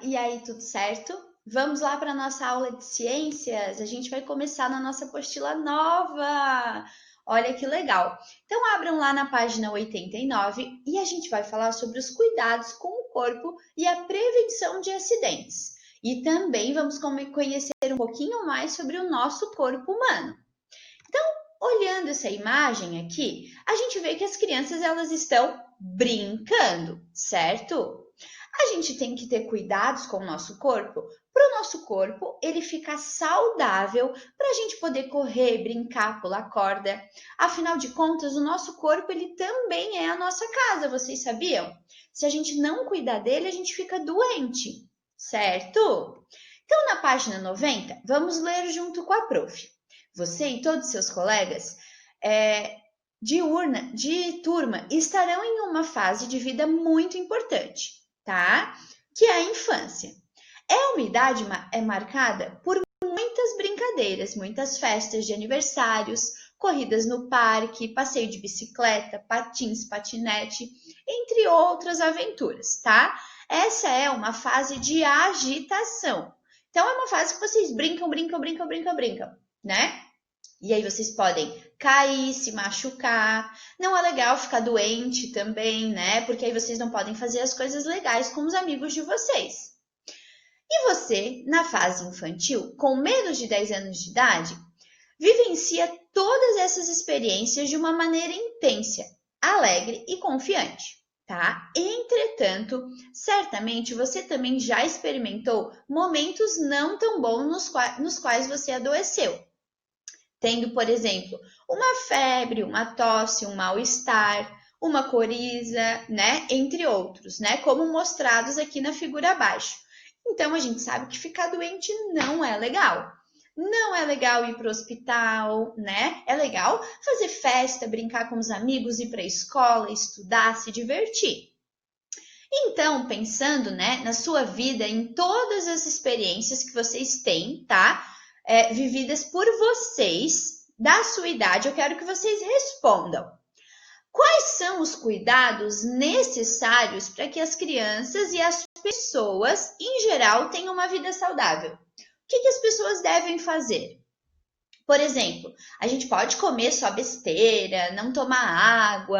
E aí, tudo certo? Vamos lá para a nossa aula de ciências. A gente vai começar na nossa apostila nova. Olha que legal. Então, abram lá na página 89 e a gente vai falar sobre os cuidados com o corpo e a prevenção de acidentes. E também vamos conhecer um pouquinho mais sobre o nosso corpo humano. Então, olhando essa imagem aqui, a gente vê que as crianças elas estão brincando, certo? A gente tem que ter cuidados com o nosso corpo, para o nosso corpo ele ficar saudável, para a gente poder correr, brincar, pular corda. Afinal de contas, o nosso corpo ele também é a nossa casa, vocês sabiam? Se a gente não cuidar dele, a gente fica doente, certo? Então, na página 90, vamos ler junto com a prof. Você e todos seus colegas de turma estarão em uma fase de vida muito importante, tá? Que é a infância. Uma idade marcada por muitas brincadeiras, muitas festas de aniversários, corridas no parque, passeio de bicicleta, patins, patinete, entre outras aventuras, tá? Essa é uma fase de agitação. Então, é uma fase que vocês brincam, né? E aí vocês podem cair, se machucar. Não é legal ficar doente também, né? Porque aí vocês não podem fazer as coisas legais com os amigos de vocês. E você, na fase infantil, com menos de 10 anos de idade, vivencia todas essas experiências de uma maneira intensa, alegre e confiante, tá? Entretanto, certamente você também já experimentou momentos não tão bons nos quais você adoeceu. Tendo, por exemplo, uma febre, uma tosse, um mal-estar, uma coriza, né? Entre outros, né? Como mostrados aqui na figura abaixo. Então, a gente sabe que ficar doente não é legal. Não é legal ir para o hospital, né? É legal fazer festa, brincar com os amigos, ir para a escola, estudar, se divertir. Então, pensando, né, na sua vida, em todas as experiências que vocês têm, tá? Vividas por vocês, da sua idade, eu quero que vocês respondam. Quais são os cuidados necessários para que as crianças e as pessoas, em geral, tenham uma vida saudável? O que as pessoas devem fazer? Por exemplo, a gente pode comer só besteira, não tomar água,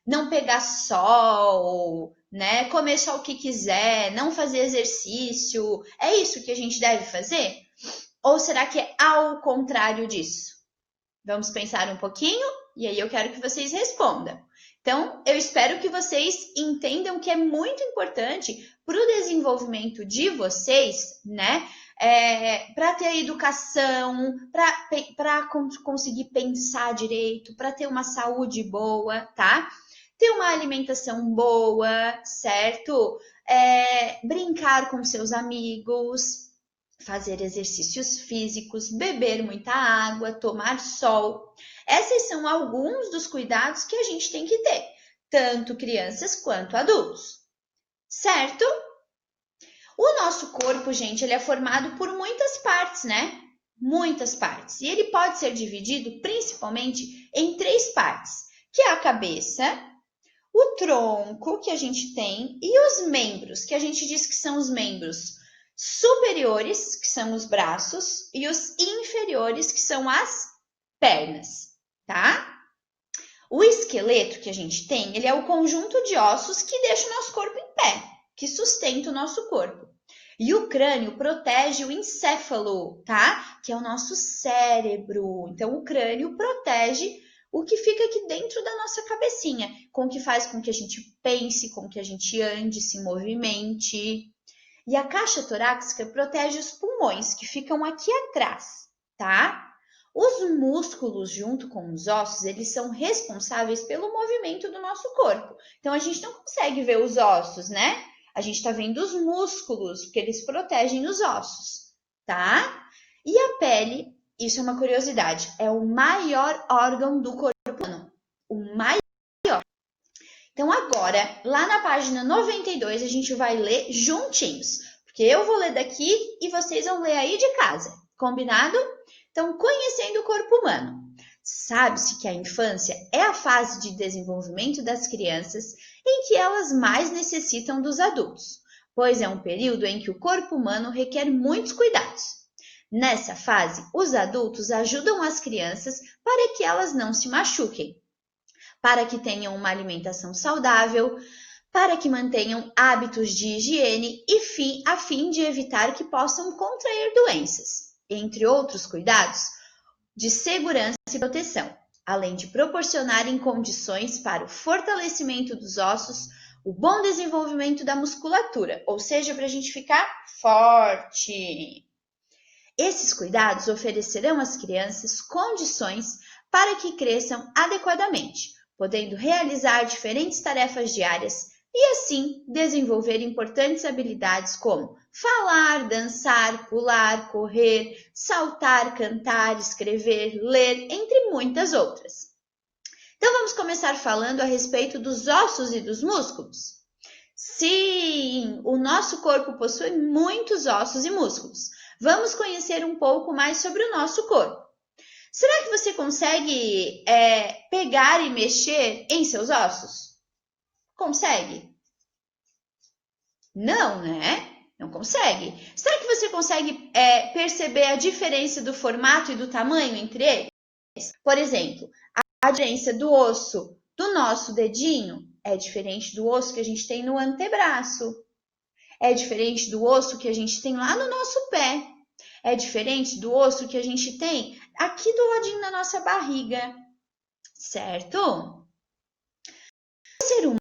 não pegar sol, né? Comer só o que quiser, não fazer exercício. É isso que a gente deve fazer? Ou será que é ao contrário disso? Vamos pensar um pouquinho e aí eu quero que vocês respondam. Então, eu espero que vocês entendam que é muito importante para o desenvolvimento de vocês, né? Para ter educação, para conseguir pensar direito, para ter uma saúde boa, tá? Ter uma alimentação boa, certo? Brincar com seus amigos, fazer exercícios físicos, beber muita água, tomar sol. Esses são alguns dos cuidados que a gente tem que ter, tanto crianças quanto adultos, certo? O nosso corpo, gente, ele é formado por muitas partes, né? Muitas partes. E ele pode ser dividido principalmente em 3 partes, que é a cabeça, o tronco que a gente tem e os membros, que a gente diz que são os membros superiores, que são os braços, e os inferiores, que são as pernas, tá? O esqueleto que a gente tem, ele é o conjunto de ossos que deixa o nosso corpo em pé, que sustenta o nosso corpo. E o crânio protege o encéfalo, tá? Que é o nosso cérebro. Então, o crânio protege o que fica aqui dentro da nossa cabecinha, com o que faz com que a gente pense, com que a gente ande, se movimente. E a caixa torácica protege os pulmões, que ficam aqui atrás, tá? Os músculos, junto com os ossos, eles são responsáveis pelo movimento do nosso corpo. Então, a gente não consegue ver os ossos, né? A gente está vendo os músculos, porque eles protegem os ossos, tá? E a pele, isso é uma curiosidade, é o maior órgão do corpo humano. O maior. Então, agora, lá na página 92, a gente vai ler juntinhos. Porque eu vou ler daqui e vocês vão ler aí de casa. Combinado? Então, conhecendo o corpo humano. Sabe-se que a infância é a fase de desenvolvimento das crianças em que elas mais necessitam dos adultos. pois é um período em que o corpo humano requer muitos cuidados. Nessa fase, os adultos ajudam as crianças para que elas não se machuquem, para que tenham uma alimentação saudável, para que mantenham hábitos de higiene e a fim de evitar que possam contrair doenças, entre outros cuidados de segurança e proteção, além de proporcionarem condições para o fortalecimento dos ossos, o bom desenvolvimento da musculatura, ou seja, para a gente ficar forte. Esses cuidados oferecerão às crianças condições para que cresçam adequadamente, podendo realizar diferentes tarefas diárias e, assim, desenvolver importantes habilidades como falar, dançar, pular, correr, saltar, cantar, escrever, ler, entre muitas outras. Então, vamos começar falando a respeito dos ossos e dos músculos. Sim, o nosso corpo possui muitos ossos e músculos. Vamos conhecer um pouco mais sobre o nosso corpo. Será que você consegue pegar e mexer em seus ossos? Consegue? Não, né? Não consegue. Será que você consegue perceber a diferença do formato e do tamanho entre eles? Por exemplo, a diferença do osso do nosso dedinho é diferente do osso que a gente tem no antebraço. É diferente do osso que a gente tem lá no nosso pé. É diferente do osso que a gente tem aqui do ladinho da nossa barriga. Certo? O ser humano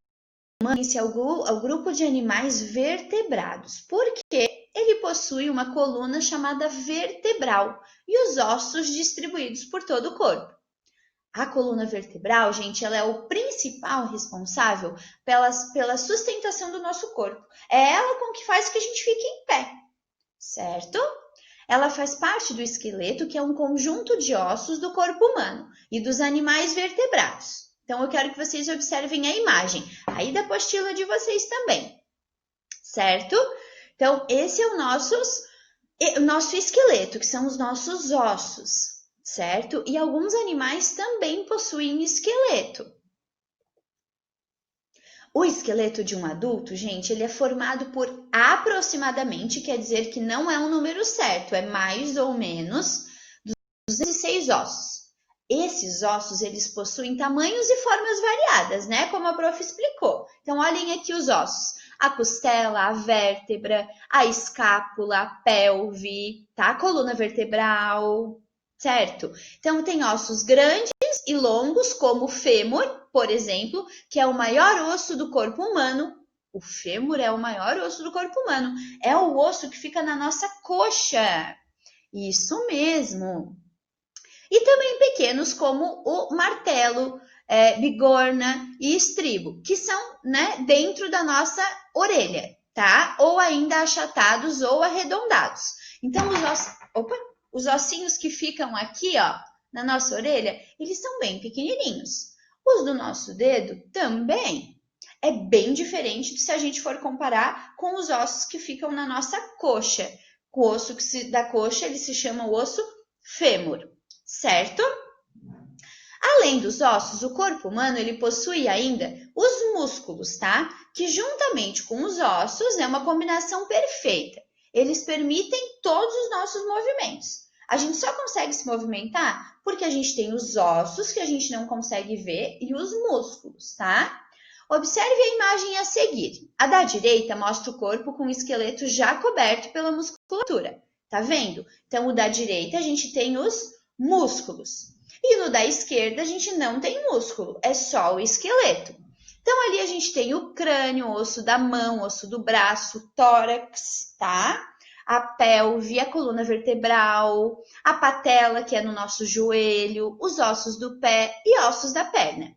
pertence ao grupo de animais vertebrados, porque ele possui uma coluna chamada vertebral e os ossos distribuídos por todo o corpo. A coluna vertebral, gente, ela é o principal responsável pela sustentação do nosso corpo. É ela com que faz que a gente fique em pé, certo? Ela faz parte do esqueleto, que é um conjunto de ossos do corpo humano e dos animais vertebrados. Então, eu quero que vocês observem a imagem aí da apostila de vocês também, certo? Então, esse é o nosso esqueleto, que são os nossos ossos, certo? E alguns animais também possuem esqueleto. O esqueleto de um adulto, gente, ele é formado por aproximadamente, quer dizer que não é um número certo, é mais ou menos 206 ossos. Esses ossos, eles possuem tamanhos e formas variadas, né? Como a prof explicou. Então, olhem aqui os ossos. A costela, a vértebra, a escápula, a pelve, tá? A coluna vertebral, certo? Então, tem ossos grandes e longos, como o fêmur, por exemplo, que é o maior osso do corpo humano. O fêmur é o maior osso do corpo humano. É o osso que fica na nossa coxa. Isso mesmo. E também pequenos como o martelo, bigorna e estribo, que são, né, dentro da nossa orelha, tá? Ou ainda achatados ou arredondados. Então, os ossinhos que ficam aqui, ó, na nossa orelha, eles são bem pequenininhos. Os do nosso dedo também. É bem diferente se a gente for comparar com os ossos que ficam na nossa coxa. O osso da coxa, ele se chama o osso fêmur, certo? Além dos ossos, o corpo humano ele possui ainda os músculos, tá? Que juntamente com os ossos é uma combinação perfeita. Eles permitem todos os nossos movimentos. A gente só consegue se movimentar porque a gente tem os ossos que a gente não consegue ver e os músculos, tá? Observe a imagem a seguir. A da direita mostra o corpo com o esqueleto já coberto pela musculatura. Tá vendo? Então, o da direita a gente tem os músculos. E no da esquerda a gente não tem músculo, é só o esqueleto. Então, ali a gente tem o crânio, o osso da mão, o osso do braço, o tórax, tá? A pelve, a coluna vertebral, a patela, que é no nosso joelho, os ossos do pé e ossos da perna.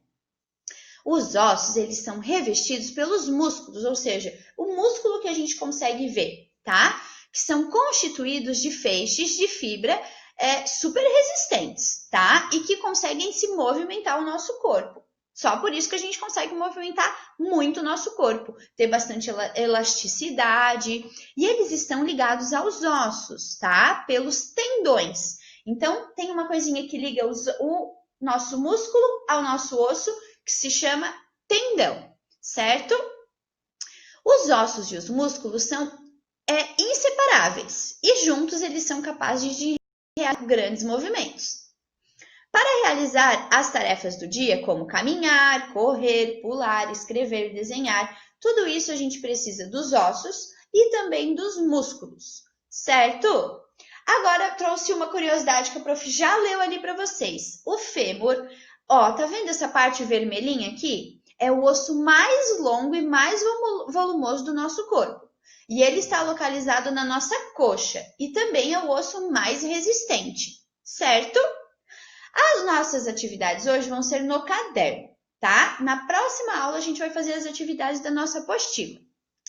Os ossos, eles são revestidos pelos músculos, ou seja, o músculo que a gente consegue ver, tá? Que são constituídos de feixes de fibra super resistentes, tá? E que conseguem se movimentar o nosso corpo. Só por isso que a gente consegue movimentar muito o nosso corpo, ter bastante elasticidade. E eles estão ligados aos ossos, tá? Pelos tendões. Então, tem uma coisinha que liga o nosso músculo ao nosso osso, que se chama tendão, certo? Os ossos e os músculos são inseparáveis e juntos eles são capazes de realizar grandes movimentos. Para realizar as tarefas do dia, como caminhar, correr, pular, escrever, desenhar, tudo isso a gente precisa dos ossos e também dos músculos, certo? Agora trouxe uma curiosidade que a prof já leu ali para vocês. O fêmur, ó, tá vendo essa parte vermelhinha aqui? É o osso mais longo e mais volumoso do nosso corpo. E ele está localizado na nossa coxa e também é o osso mais resistente, certo? As nossas atividades hoje vão ser no caderno, tá? Na próxima aula a gente vai fazer as atividades da nossa apostila.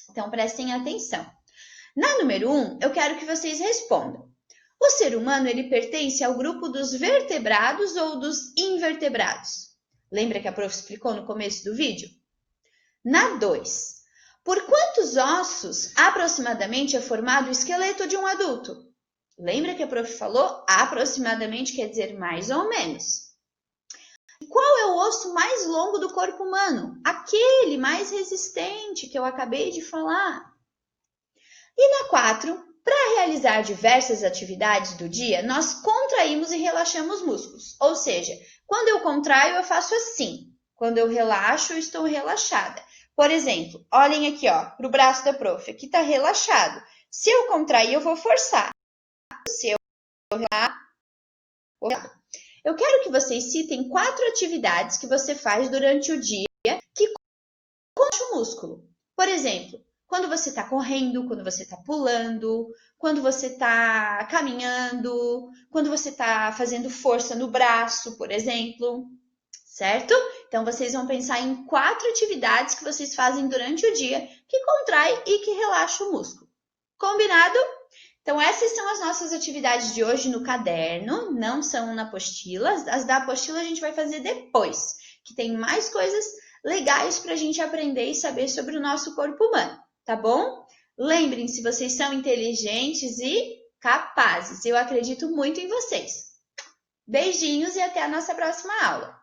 Então prestem atenção. Na número 1, eu quero que vocês respondam. O ser humano, ele pertence ao grupo dos vertebrados ou dos invertebrados? Lembra que a prof explicou no começo do vídeo? Na 2, por quantos ossos aproximadamente é formado o esqueleto de um adulto? Lembra que a prof falou? Aproximadamente quer dizer mais ou menos. Qual é o osso mais longo do corpo humano? Aquele mais resistente que eu acabei de falar. E na 4, para realizar diversas atividades do dia, nós contraímos e relaxamos músculos. Ou seja, quando eu contraio, eu faço assim. Quando eu relaxo, eu estou relaxada. Por exemplo, olhem aqui, ó, para o braço da prof. Aqui está relaxado. Se eu contrair, eu vou forçar. Se eu relaxar, vou relaxar. Eu quero que vocês citem 4 atividades que você faz durante o dia que relaxa o músculo. Por exemplo, quando você está correndo, quando você está pulando, quando você está caminhando, quando você está fazendo força no braço, por exemplo, certo? Então, vocês vão pensar em 4 atividades que vocês fazem durante o dia que contrai e que relaxa o músculo. Combinado? Então, essas são as nossas atividades de hoje no caderno, não são na apostila. As da apostila a gente vai fazer depois, que tem mais coisas legais para a gente aprender e saber sobre o nosso corpo humano, tá bom? Lembrem-se, vocês são inteligentes e capazes. Eu acredito muito em vocês. Beijinhos e até a nossa próxima aula.